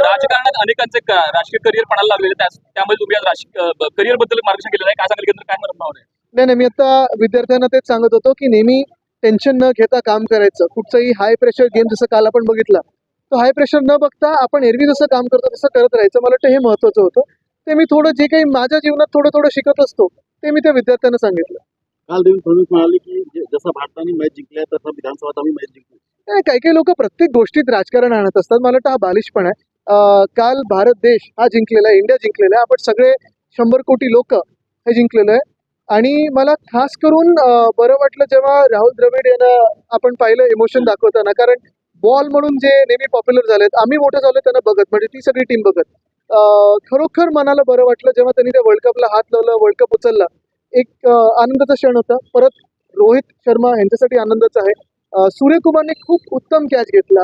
राजकारणात अनेकांचे राजकीय करिअर पणाला लागलेले त्यामुळे तुम्ही आज राजकीय करिअर बद्दल मार्गदर्शन केलेलं आहे. काय सांगाल केंद्र, काय भावना आहे? नाही, मी आता विद्यार्थ्यांना तेच सांगत होतो की नेहमी टेन्शन न घेता काम करायचं. कुठचंही हाय प्रेशर गेम जसं काल आपण बघितला, तो हाय प्रेशर न बघता आपण एरवी जसं काम करतो तसं करत राहायचं. मला वाटतं हे महत्वाचं होतं. ते मी थोडं जे काही माझ्या जीवनात थोडं थोडं शिकत असतो ते मी त्या विद्यार्थ्यांना सांगितलं. काल देवेंद्र फडणवीस म्हणाले की जसं भारताने मॅच जिंकल्या तसं विधानसभेत आम्ही मॅच जिंकू. काही काही लोक प्रत्येक गोष्टीत राजकारण आणत असतात. मला वाटतं हा बालिशपणा आहे. काल भारत देश हा जिंकलेला आहे, इंडिया जिंकलेला आहे. आपण सगळे 100 कोटी लोक हे जिंकलेलं आहे. आणि मला खास करून बरं वाटलं जेव्हा राहुल द्रविड यांना आपण पाहिलं इमोशन दाखवताना. कारण बॉल म्हणून जे नेहमी पॉप्युलर झालेत, आम्ही मोठं झालो त्यांना बघत, म्हणजे ती सगळी टीम बघत. खरोखर मनाला बरं वाटलं जेव्हा त्यांनी त्या वर्ल्ड कपला हात लावला, वर्ल्ड कप उचलला. एक आनंदाचा क्षण होता. परत रोहित शर्मा यांच्यासाठी आनंदाचा आहे. सूर्यकुमारने खूप उत्तम कॅच घेतला.